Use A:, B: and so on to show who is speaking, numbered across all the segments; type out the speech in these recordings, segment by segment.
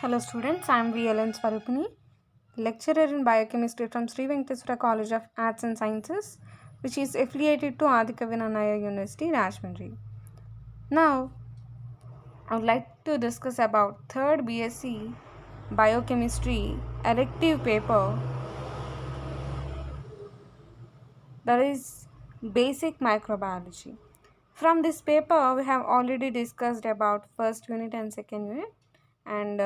A: Hello students, I am VLN Swarupini, lecturer in biochemistry from Sri Venkateswara College of Arts and Sciences, which is affiliated to Adikavinanaya University, Rajahmundry. Now, I would like to discuss about 3rd BSc Biochemistry elective paper, that is Basic Microbiology. From this paper, we have already discussed about first unit and second unit, and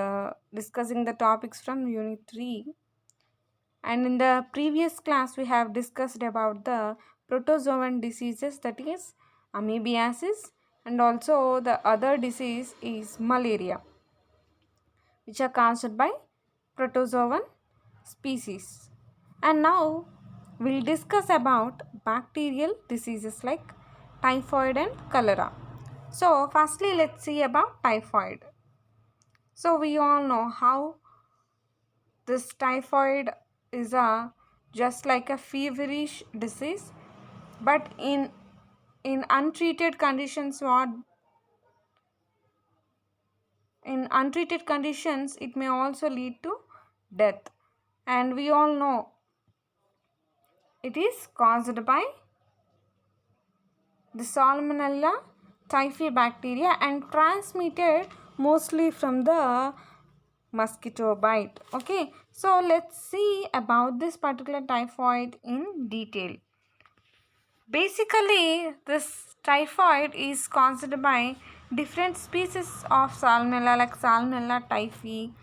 A: discussing the topics from unit 3. And in the previous class, we have discussed about the protozoan diseases, that is amoebiasis, and also the other disease is malaria, which are caused by protozoan species. And now we'll discuss about bacterial diseases like typhoid and cholera. So firstly, let's see about typhoid. So we all know how this typhoid is a just like a feverish disease, but in untreated conditions, it may also lead to death. And we all know it is caused by the Salmonella typhi bacteria and transmitted mostly from the mosquito bite. Okay, so let's see about this particular typhoid in detail. Basically, this typhoid is caused by different species of Salmonella, like Salmonella typhi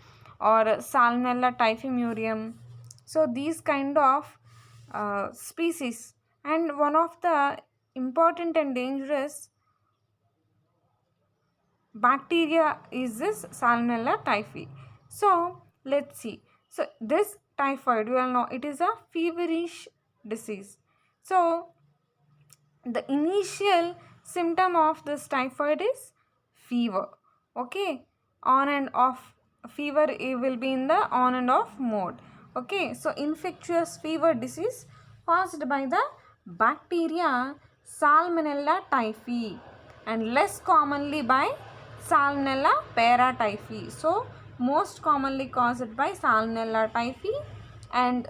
A: or Salmonella typhimurium. So these kind of species, and one of the important and dangerous bacteria is this Salmonella typhi. So let's see. So this typhoid, we all know it is a feverish disease. So the initial symptom of this typhoid is fever. Okay, on and off fever, it will be in the on and off mode. Okay, so infectious fever disease caused by the bacteria Salmonella typhi and less commonly by Salmonella paratyphi. So most commonly caused by Salmonella typhi and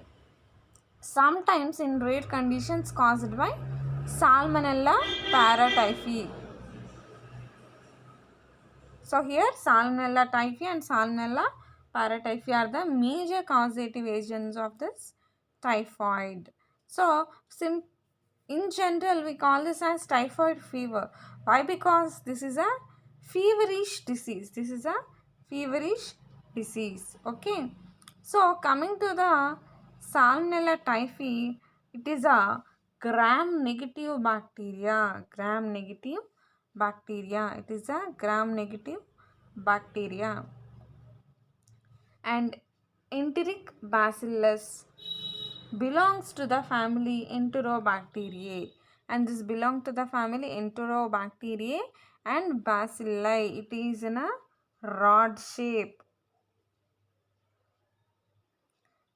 A: sometimes in rare conditions caused by Salmonella paratyphi. So here Salmonella typhi and Salmonella paratyphi are the major causative agents of this typhoid. So in general we call this as typhoid fever. Why? Because this is a feverish disease. Okay. So coming to the Salmonella typhi, it is a gram-negative bacteria. It is a gram-negative bacteria. And enteric bacillus belongs to the family Enterobacteriae, and this belongs to the family Enterobacteriae and bacilli. It is in a rod shape.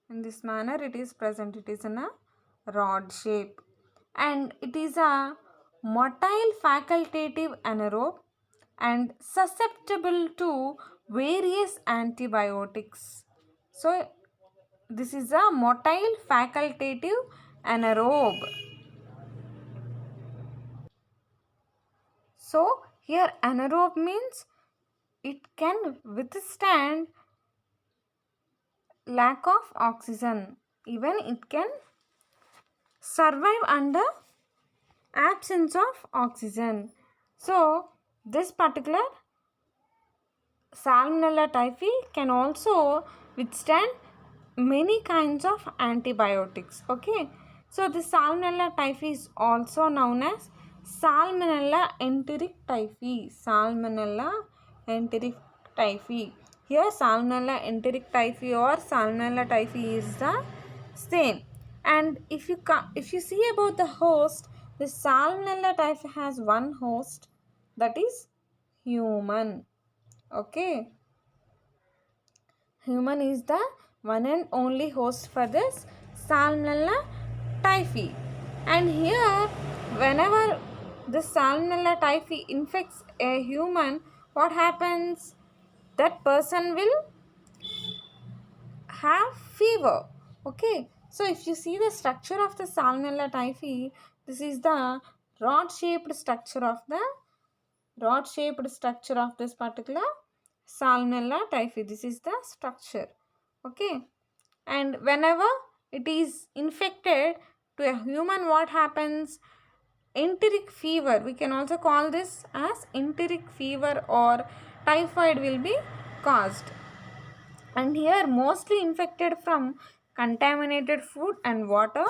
A: In this manner it is present. It is in a rod shape and it is a motile facultative anaerobe and susceptible to various antibiotics. So this is a motile facultative anaerobe. So here anaerobe means it can withstand lack of oxygen. Even it can survive under absence of oxygen. So this particular Salmonella typhi can also withstand many kinds of antibiotics. Okay, so the Salmonella typhi is also known as Salmonella enteric typhi. Here Salmonella enteric typhi or Salmonella typhi is the same. And if you see about the host, the Salmonella typhi has one host, that is human. Okay, human is the one and only host for this Salmonella typhi. And here whenever the Salmonella typhi infects a human, what happens? That person will have fever. Okay, so if you see the structure of the Salmonella typhi, this is the rod shaped structure of this particular Salmonella typhi. This is the structure. Okay, and whenever it is infected to a human, what happens? Enteric fever, we can also call this as enteric fever, or typhoid will be caused. And here mostly infected from contaminated food and water,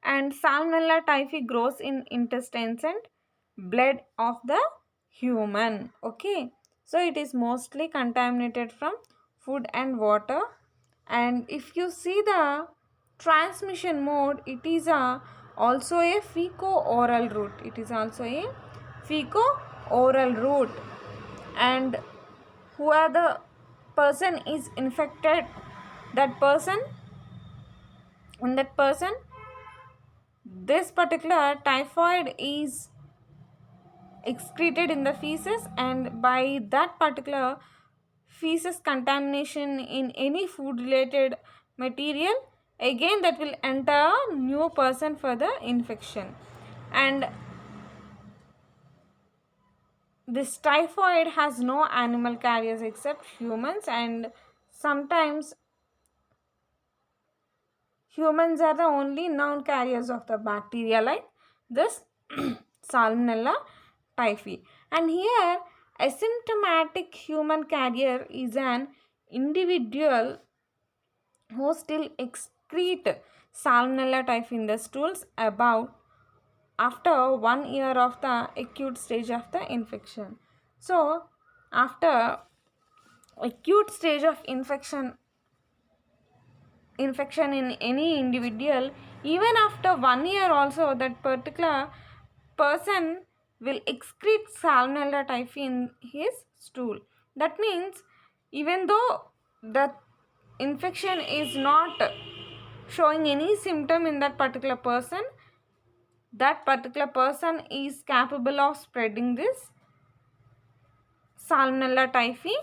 A: and Salmonella typhi grows in intestines and blood of the human. Okay, so it is mostly contaminated from food and water. And if you see the transmission mode, it is also a feco-oral route. It is also a feco-oral route. And who are the person is infected, that person, in that person this particular typhoid is excreted in the feces, and by that particular feces contamination in any food related material, again that will enter a new person for the infection. And this typhoid has no animal carriers except humans, and sometimes humans are the only known carriers of the bacteria like this Salmonella typhi. And here, asymptomatic human carrier is an individual who still excrete Salmonella typhi in the stools about after 1 year of the acute stage of the infection. So, after acute stage of infection in any individual, even after 1 year also, that particular person will excrete Salmonella typhi in his stool. That means even though the infection is not showing any symptom in that particular person, that particular person is capable of spreading this Salmonella typhi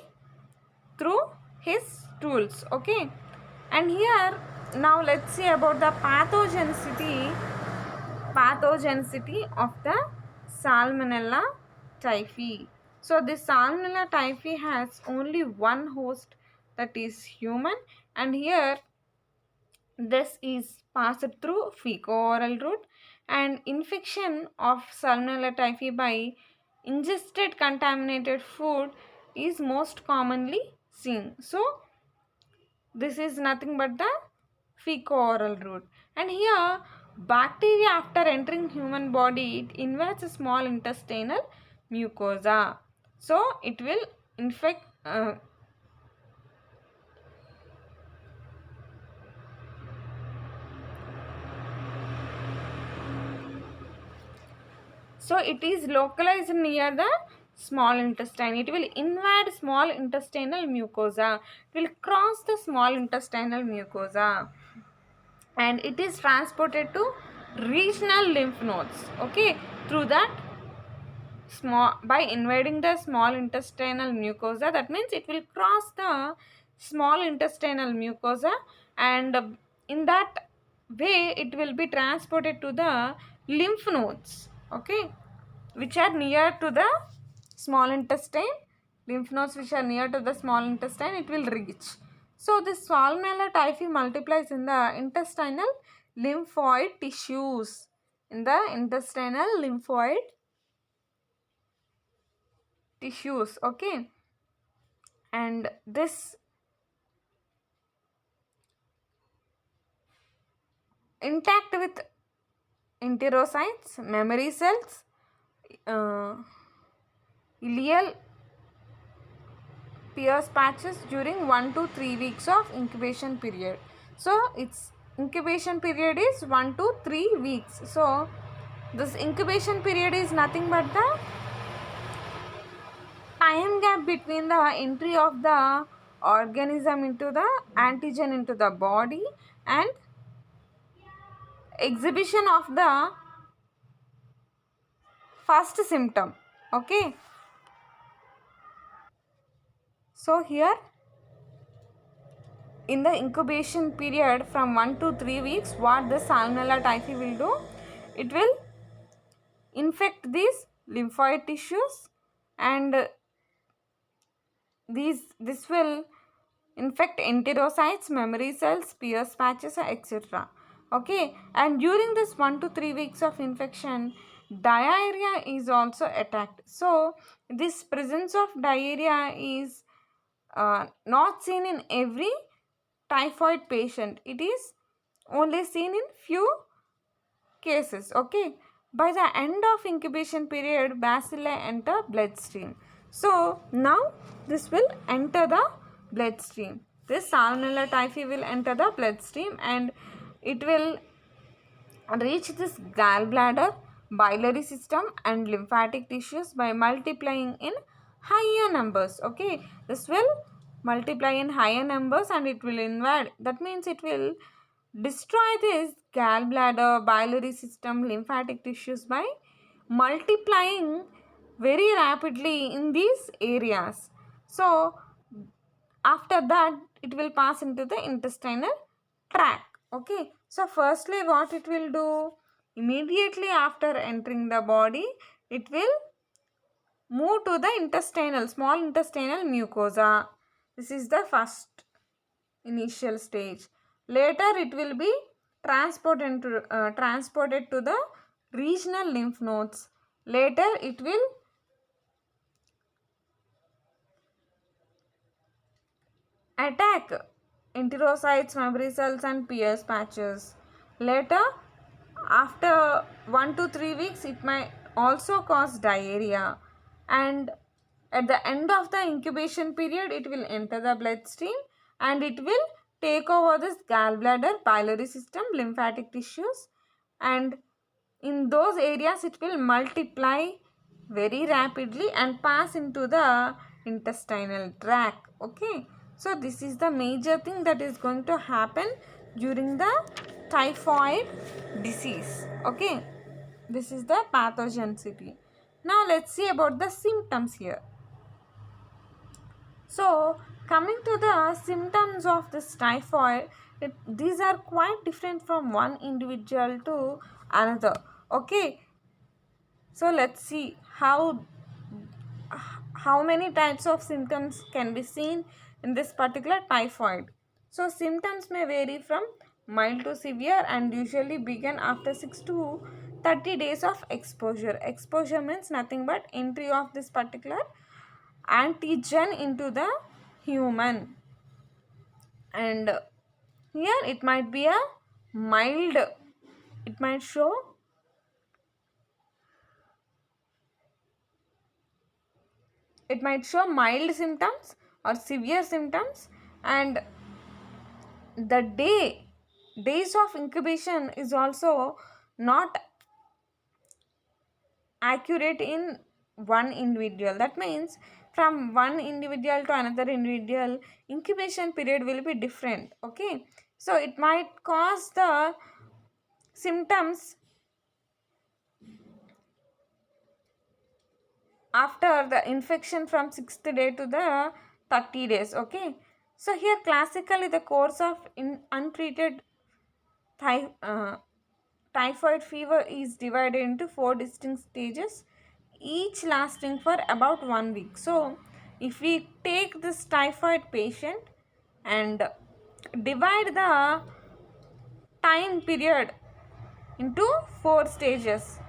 A: through his stools. Okay, and here now let's see about the pathogenicity of the Salmonella typhi. So this Salmonella typhi has only one host, that is human, and here this is passed through fecal-oral route, and infection of Salmonella typhi by ingested contaminated food is most commonly seen. So this is nothing but the fecal-oral route. And here bacteria after entering human body, it invades a small intestinal mucosa. So it will infect so it is localized near the small intestine. It will invade small intestinal mucosa. It will cross the small intestinal mucosa, and it is transported to regional lymph nodes. Okay, through that small, by invading the small intestinal mucosa, that means it will cross the small intestinal mucosa, and in that way it will be transported to the lymph nodes. Okay, which are near to the small intestine. Lymph nodes which are near to the small intestine, it will reach. So this Salmonella typhi multiplies in the intestinal lymphoid tissues, in the intestinal lymphoid tissues. Okay, and this intact with enterocytes, memory cells, uh, ileal Pierce patches during 1 to 3 weeks of incubation period. So its incubation period is 1 to 3 weeks. So this incubation period is nothing but the time gap between the entry of the organism into the antigen into the body and exhibition of the first symptom. Okay, so here in the incubation period from 1 to 3 weeks, what the Salmonella typhi will do? It will infect these lymphoid tissues, and this will infect enterocytes, memory cells, Pierce patches, etc. Okay, and during this 1 to 3 weeks of infection, diarrhea is also attacked. So this presence of diarrhea is not seen in every typhoid patient. It is only seen in few cases. Okay, by the end of incubation period, bacilli enter bloodstream. So now this will enter the bloodstream. This Salmonella typhi will enter the bloodstream, and it will reach this gallbladder, biliary system, and lymphatic tissues by multiplying in higher numbers. Okay, this will multiply in higher numbers and it will invade. That means it will destroy this gallbladder, biliary system, lymphatic tissues by multiplying very rapidly in these areas. So after that it will pass into the intestinal tract. Okay, so firstly what it will do, immediately after entering the body, it will move to the small intestinal mucosa. This is the first initial stage. Later it will be transported to the regional lymph nodes. Later it will attack enterocytes, memory cells, and Pierce patches. Later, after 1 to 3 weeks, it might also cause diarrhea. And at the end of the incubation period, it will enter the bloodstream and it will take over this gallbladder, biliary system, lymphatic tissues, and in those areas it will multiply very rapidly and pass into the intestinal tract. Okay, so this is the major thing that is going to happen during the typhoid disease. Okay, this is the pathogenicity. Now let's see about the symptoms here. So coming to the symptoms of this typhoid, these are quite different from one individual to another. Okay, so let's see how many types of symptoms can be seen in this particular typhoid. So symptoms may vary from mild to severe and usually begin after 6 to 30 days of exposure. Exposure means nothing but entry of this particular antigen into the human, and here it might be a mild, it might show mild symptoms or severe symptoms, and the days of incubation is also not accurate in one individual. That means from one individual to another individual, incubation period will be different. Okay, so it might cause the symptoms after the infection from 6th day to the 30 days. Okay, so here classically the course of untreated typhoid fever is divided into 4 distinct stages, each lasting for about 1 week. So if we take this typhoid patient and divide the time period into 4 stages,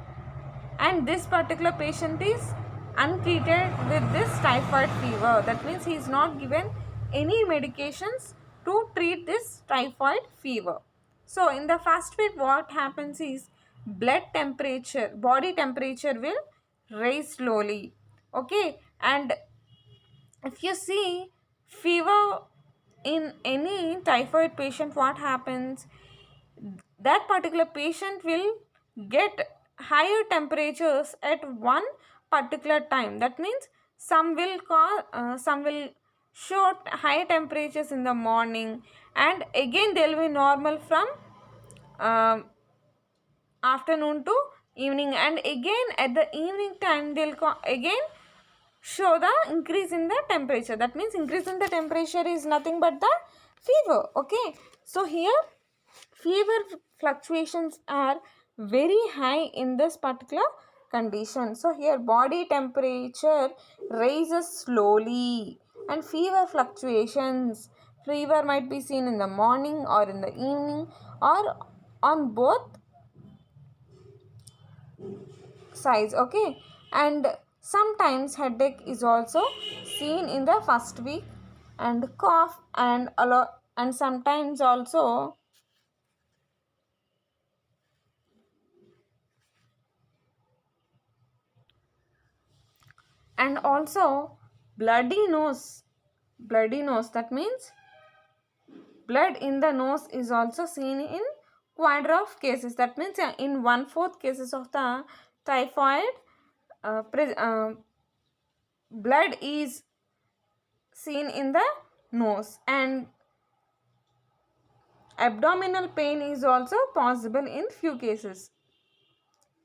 A: and this particular patient is untreated with this typhoid fever, that means he is not given any medications to treat this typhoid fever. So in the first week what happens is body temperature will rise slowly. Okay, and if you see fever in any typhoid patient, what happens, that particular patient will get higher temperatures at one particular time. That means some will show high temperatures in the morning, and again they will be normal from um, afternoon to evening, and again at the evening time they will again show the increase in the temperature. That means increase in the temperature is nothing but the fever. Okay, so here fever fluctuations are very high in this particular condition. So here body temperature rises slowly and fever fluctuations. Fever might be seen in the morning or in the evening or on both sides. Okay, and sometimes headache is also seen in the first week, and cough and sometimes also, and also bloody nose, that means blood in the nose is also seen in quarter of cases. That means in 1/4 cases of the typhoid, blood is seen in the nose, and abdominal pain is also possible in few cases.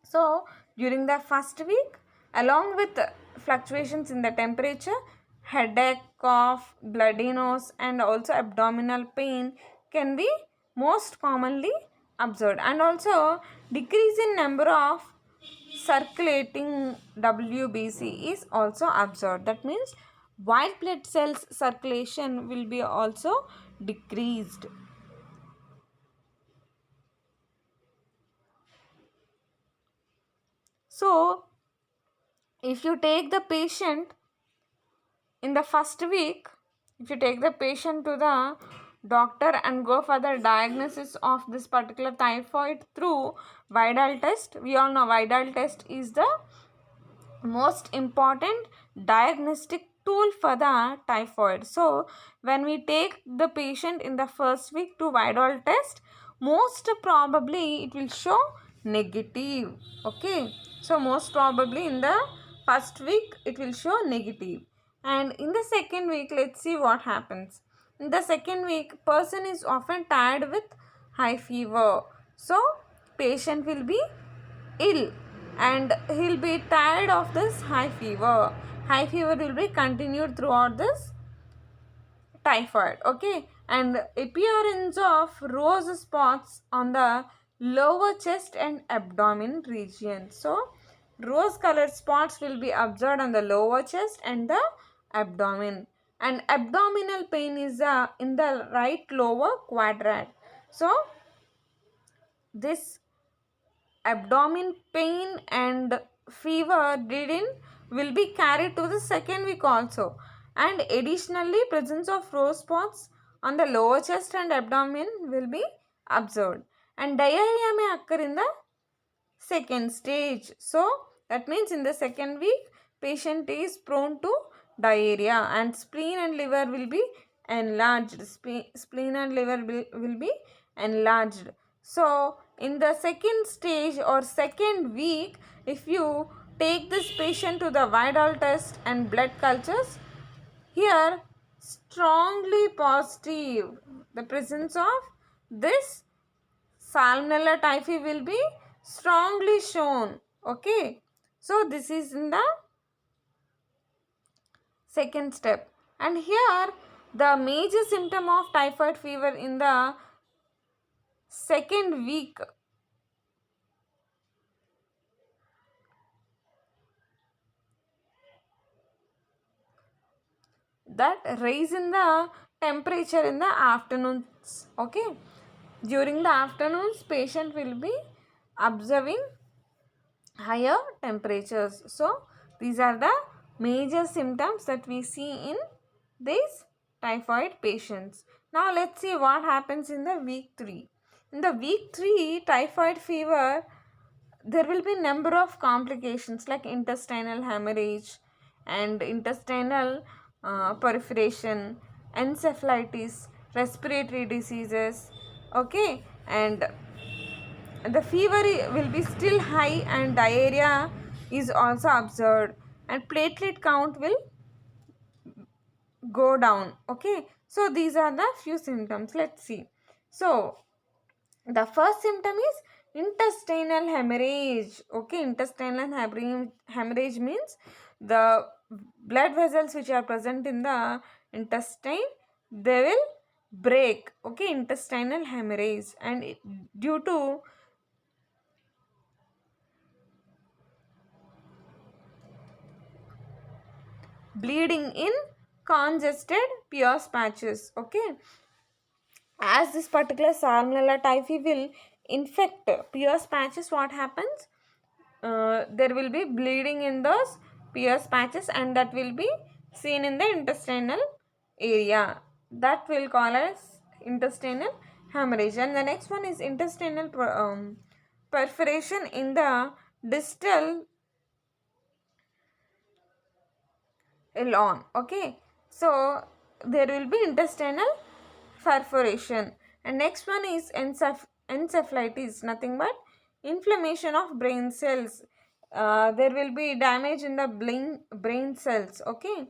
A: So during the first week, along with fluctuations in the temperature, headache, cough, bloody nose, and also abdominal pain can be most commonly observed, and also decrease in number of circulating WBC is also observed. That means white blood cells circulation will be also decreased. So if you take the patient in the first week, if you take the patient to the doctor and go for the diagnosis of this particular typhoid through Vidal test, we all know Vidal test is the most important diagnostic tool for the typhoid. So when we take the patient in the first week to Vidal test, most probably it will show negative. Okay, so most probably in the first week it will show negative, and in the second week, let's see what happens. In the second week, person is often tired with high fever, so patient will be ill and he'll be tired of this high fever. High fever will be continued throughout this typhoid. Okay, and appearance of rose spots on the lower chest and abdomen region. So rose colored spots will be observed on the lower chest and the abdomen, and abdominal pain is in the right lower quadrant. So this abdomen pain and fever reading will be carried to the second week also, and additionally presence of rose spots on the lower chest and abdomen will be observed, and diarrhea may occur in the second stage. So that means in the second week patient is prone to diarrhea, and spleen and liver will be enlarged. Spleen and liver will be enlarged. So in the second stage or second week, if you take this patient to the Vidal test and blood cultures, here strongly positive, the presence of this Salmonella typhi will be strongly shown. Okay, so this is in the second step, and here the major symptom of typhoid fever in the second week, that rise in the temperature in the afternoons. Okay, during the afternoons patient will be observing higher temperatures. So these are the major symptoms that we see in these typhoid patients. Now let's see what happens in the week 3. In the week 3 typhoid fever, there will be number of complications like intestinal hemorrhage and intestinal perforation, encephalitis, respiratory diseases. Okay, and the fever will be still high and diarrhea is also observed, and platelet count will go down. Okay, so these are the few symptoms. Let's see. So the first symptom is intestinal hemorrhage. Okay, intestinal hemorrhage means the blood vessels which are present in the intestine, they will break, okay, intestinal hemorrhage, and due to bleeding in congested Pierce patches, okay. As this particular Salmonella typhi will infect Pierce patches, what happens? There will be bleeding in those Pierce patches, and that will be seen in the intestinal area. That will call as intestinal hemorrhage. And the next one is intestinal perforation in the distal lawn, okay. So there will be intestinal perforation. And next one is encephalitis, nothing but inflammation of brain cells. There will be damage in the brain cells, okay.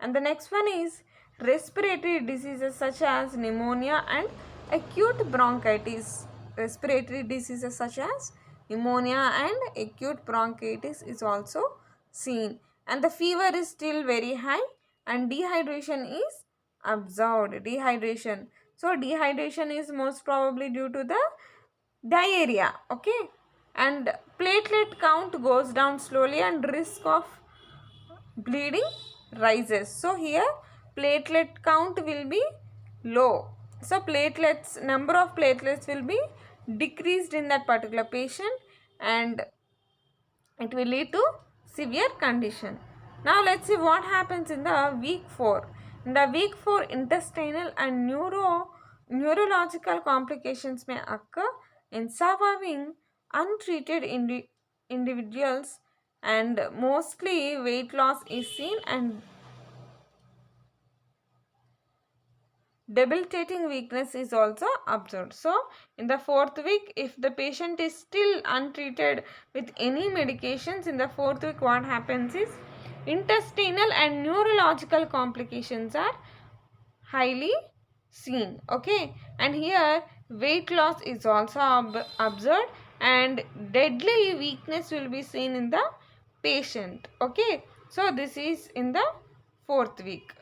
A: And the next one is respiratory diseases such as pneumonia and acute bronchitis. Respiratory diseases such as pneumonia and acute bronchitis is also seen. And the fever is still very high, and dehydration is observed. Dehydration. So dehydration is most probably due to the diarrhea, okay. And platelet count goes down slowly, and risk of bleeding rises. So here platelet count will be low. So platelets, number of platelets will be decreased in that particular patient, and it will lead to severe condition. Now let's see what happens in the week 4. In the week 4, intestinal and neurological complications may occur in surviving untreated individuals, and mostly weight loss is seen and debilitating weakness is also observed. So in the 4th week, if the patient is still untreated with any medications, in the 4th week what happens is intestinal and neurological complications are highly seen, okay. And here weight loss is also observed, and deadly weakness will be seen in the patient, okay. So this is in the 4th week.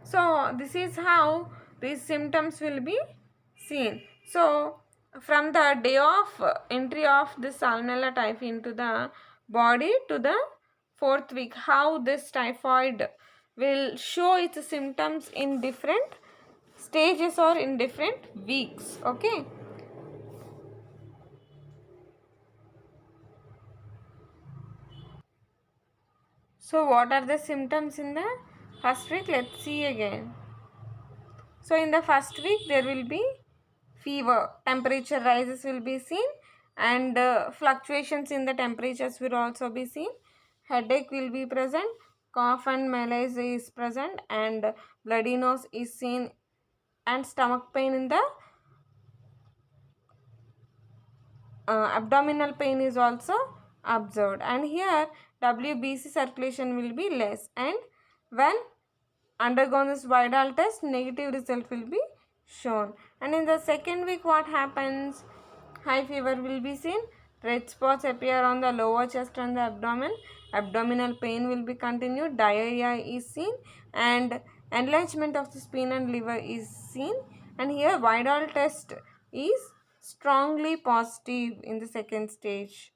A: So this is how these symptoms will be seen. So from the day of entry of this Salmonella typhi into the body to the 4th week, how this typhoid will show its symptoms in different stages or in different weeks, okay. So what are the symptoms in the first week? Let's see again. So in the first week there will be fever, temperature rises will be seen, and fluctuations in the temperatures will also be seen. Headache will be present, cough and malaise is present, and bloody nose is seen, and stomach pain in the abdominal pain is also observed. And here WBC circulation will be less, and when undergone this viral test, negative result will be shown. And in the second week what happens? High fever will be seen, red spots appear on the lower chest and the abdomen, abdominal pain will be continued, diarrhea is seen, and enlargement of the spleen and liver is seen. And here viral test is strongly positive in the second stage.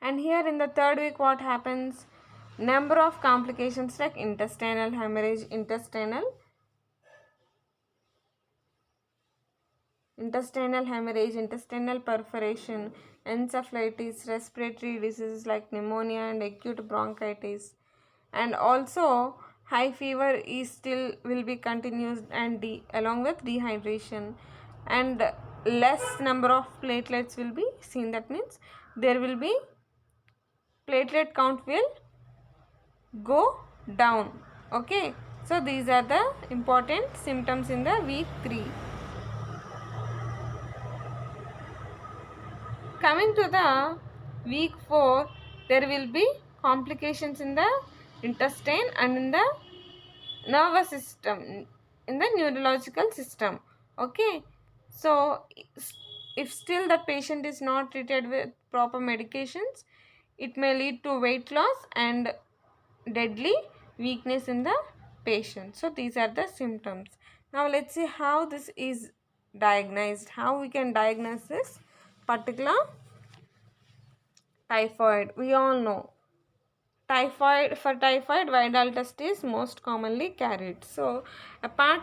A: And here in the third week what happens? Number of complications like intestinal hemorrhage, intestinal hemorrhage, intestinal perforation, encephalitis, respiratory diseases like pneumonia and acute bronchitis. And also high fever is still will be continued, and along with dehydration, and less number of platelets will be seen. That means there will be platelet count will go down, okay. So these are the important symptoms in the week 3. Coming to the week 4, there will be complications in the intestine and in the nervous system, in the neurological system, okay. So if still the patient is not treated with proper medications, It may lead to weight loss and deadly weakness in the patient. So these are the symptoms. Now let's see how this is diagnosed, how we can diagnose this particular typhoid. We all know typhoid, for typhoid Vidal test is most commonly carried. So apart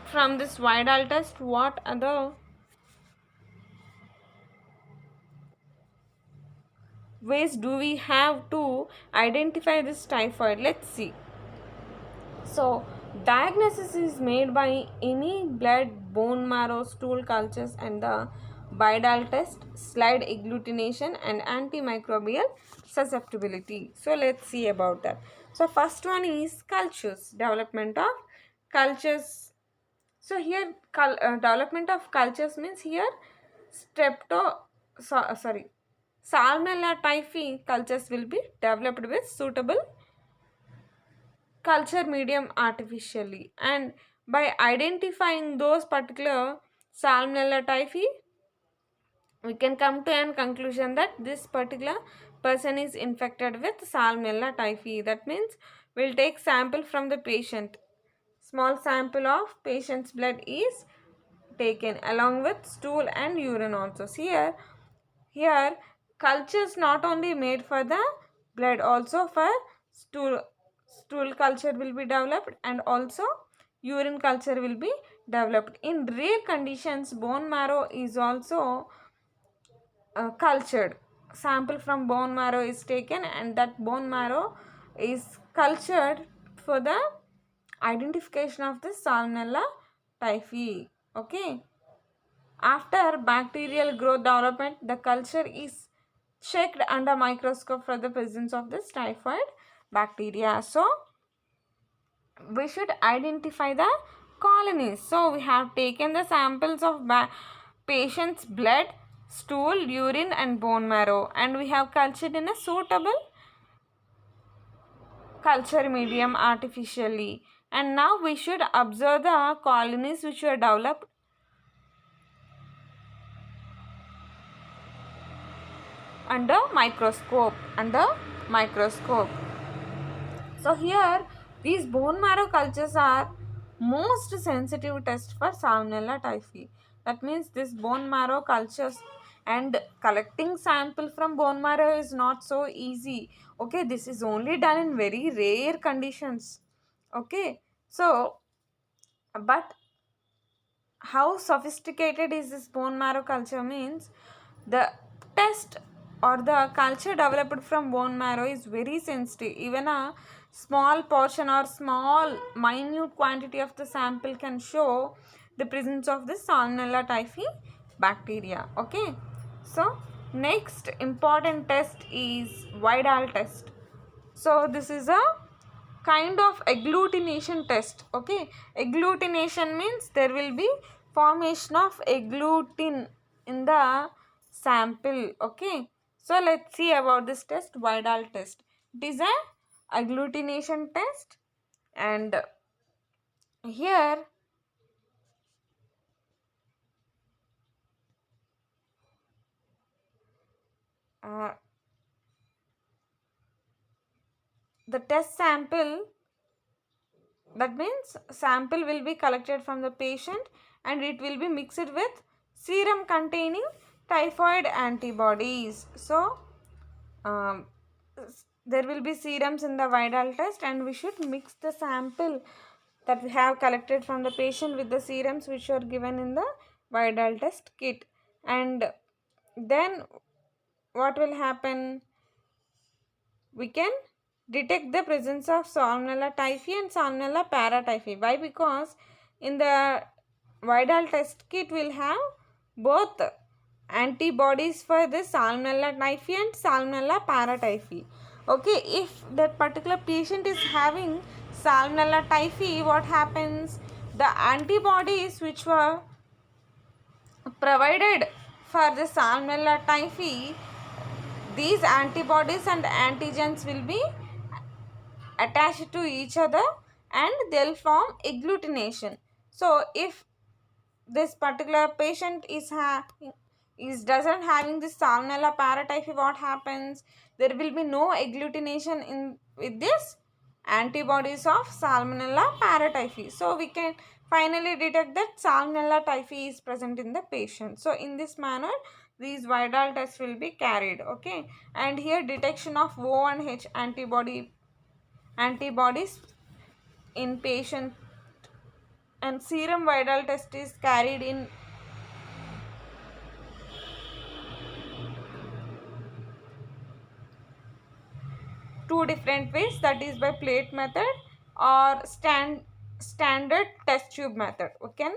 A: from this Vidal test, what other ways do we have to identify this typhoid? Let's see. So diagnosis is made by any blood, bone marrow, stool cultures and the Vidal test, slide agglutination and antimicrobial susceptibility. So let's see about that. So first one is cultures, development of cultures. So here development of cultures means here Salmonella typhi cultures will be developed with suitable culture medium artificially, and by identifying those particular Salmonella typhi, we can come to an conclusion that this particular person is infected with Salmonella typhi. That means we'll take sample from the patient. Small sample of patient's blood is taken along with stool and urine also. So here cultures not only made for the blood, also for stool culture will be developed and also urine culture will be developed. In rare conditions, bone marrow is also cultured. Sample from bone marrow is taken and that bone marrow is cultured for the identification of the Salmonella typhi. Okay. After bacterial growth development, the culture is checked under microscope for the presence of this typhoid bacteria. So we should identify the colonies. So we have taken the samples of patient's blood, stool, urine and bone marrow, and we have cultured in a suitable culture medium artificially. And now we should observe the colonies which were developed under microscope. So here these bone marrow cultures are most sensitive test for Salmonella typhi. That means this bone marrow cultures, and collecting sample from bone marrow is not so easy. Okay, this is only done in very rare conditions. Okay, so but how sophisticated is this bone marrow culture means the test or the culture developed from bone marrow is very sensitive. Even a small portion or small minute quantity of the sample can show the presence of this Salmonella typhi bacteria. Okay, so next important test is Vidal test. So this is a kind of agglutination test. Okay, agglutination means there will be formation of agglutinin in the sample. Okay, so let's see about this test, Vidal test. It is a agglutination test, and here uh, the test sample, that means sample will be collected from the patient and it will be mixed with serum containing typhoid antibodies. So um, there will be serums in the Vidal test and we should mix the sample that we have collected from the patient with the serums which are given in the Vidal test kit. And then what will happen? We can detect the presence of Salmonella typhi and Salmonella paratyphi. Why? Because in the Vidal test kit will have both antibodies for the Salmonella typhi and Salmonella paratyphi. Okay, if that particular patient is having Salmonella typhi, what happens? The antibodies which were provided for the Salmonella typhi, these antibodies and antigens will be attached to each other and they'll form agglutination. So if this particular patient is is doesn't having this Salmonella paratyphi, what happens? There will be no agglutination in with this antibodies of Salmonella paratyphi. So we can finally detect that Salmonella typhi is present in the patient. So in this manner, these Vidal tests will be carried. Okay, and here detection of O and H antibodies in patient, and serum Vidal test is carried in two different ways, that is by plate method or standard test tube method. We can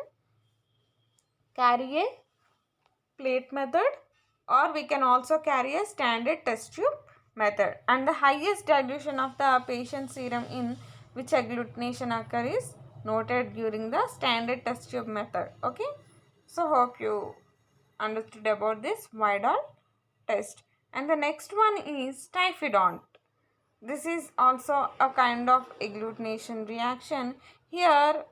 A: carry a plate method or we can also carry a standard test tube method, and the highest dilution of the patient serum in which agglutination occur is noted during the standard test tube method. Okay, so hope you understood about this Vidal test. And the next one is typhidont. This is also a kind of agglutination reaction. Here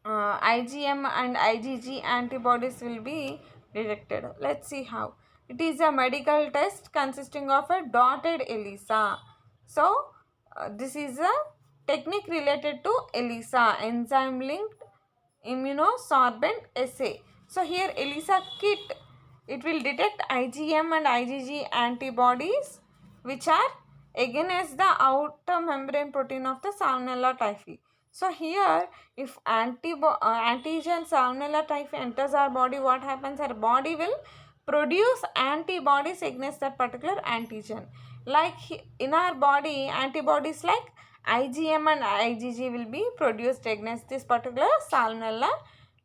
A: IgM and IgG antibodies will be detected. Let's see how. It is a medical test consisting of a dotted ELISA. So this is a technique related to ELISA, enzyme linked immunosorbent assay. So here ELISA kit, it will detect IgM and IgG antibodies which are against the outer membrane protein of the Salmonella typhi. So here if antigen Salmonella typhi enters our body, what happens? Our body will produce antibodies against that particular antigen. Like in our body, antibodies like IgM and IgG will be produced against this particular Salmonella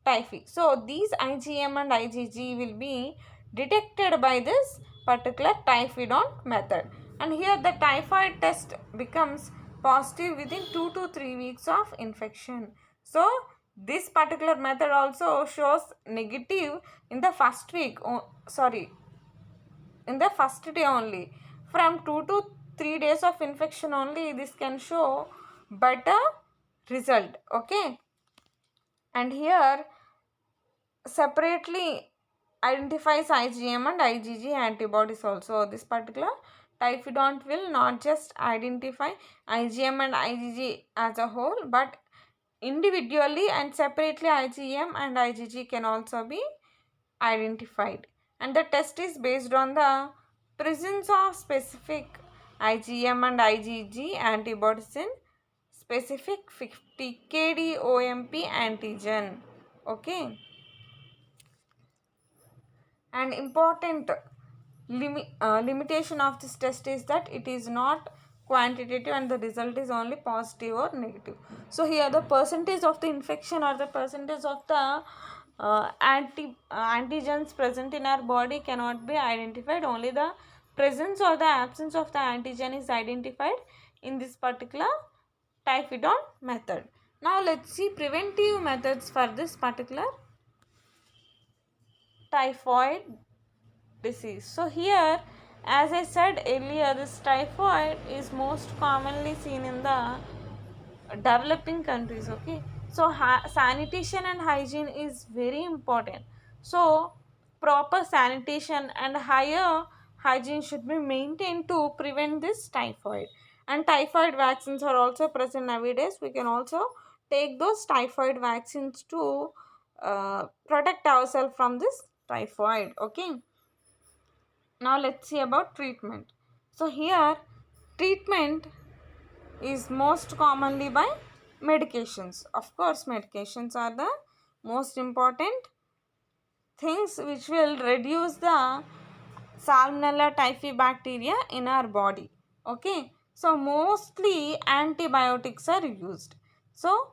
A: typhi. So these IgM and IgG will be detected by this particular typhidont method, and here the typhoid test becomes positive within 2 to 3 weeks of infection. So this particular method also shows negative in the first week, in the first day only. From 2 to 3 days of infection only, this can show better result. Okay, and here separately identifies IgM and IgG antibodies also. This particular typhidont will not just identify IgM and IgG as a whole, but individually and separately IgM and IgG can also be identified. And the test is based on the presence of specific IgM and IgG antibodies in specific 50 kDOMP antigen. Okay, and important limitation of this test is that it is not quantitative and the result is only positive or negative. So here the percentage of the infection or the percentage of the antigens present in our body cannot be identified. Only the presence or the absence of the antigen is identified in this particular typhidont method. Now let's see preventive methods for this particular typhoid disease. So here, as I said earlier, this typhoid is most commonly seen in the developing countries. Okay, so sanitation and hygiene is very important. So proper sanitation and higher hygiene should be maintained to prevent this typhoid, and typhoid vaccines are also present nowadays. We can also take those typhoid vaccines to protect ourselves from this typhoid. Okay, now let's see about treatment. So here treatment is most commonly by medications. Of course, medications are the most important things which will reduce the Salmonella typhi bacteria in our body. Okay, so mostly antibiotics are used. So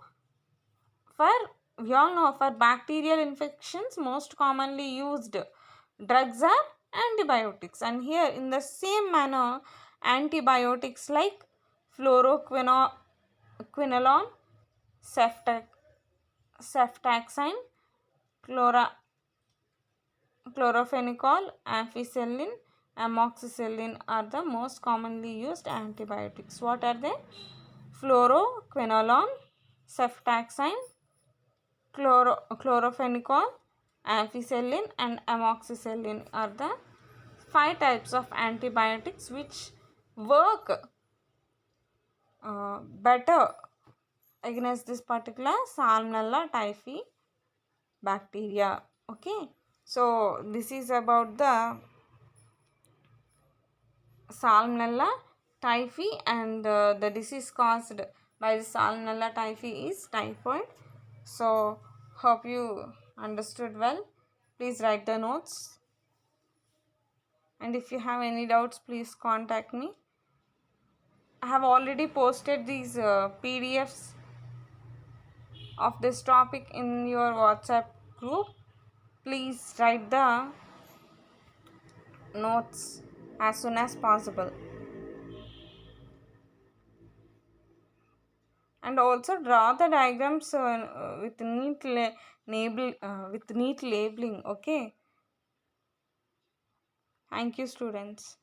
A: for we all know for bacterial infections most commonly used drugs are antibiotics, and here in the same manner antibiotics like fluoroquinolone, ceftaxime, chlorophenicol, ampicillin, amoxicillin are the most commonly used antibiotics. What are they? Fluoroquinolone, ceftaxime, chlorophenicol, ampicillin and amoxicillin are the 5 types of antibiotics which work better against this particular Salmonella typhi bacteria. Okay, so this is about the Salmonella typhi, and the disease caused by the Salmonella typhi is typhoid. So hope you understood well. Please write the notes, and if you have any doubts please contact me. I have already posted these PDFs of this topic in your WhatsApp group. Please write the notes as soon as possible, and also draw the diagrams with neat labeling. Okay, thank you students.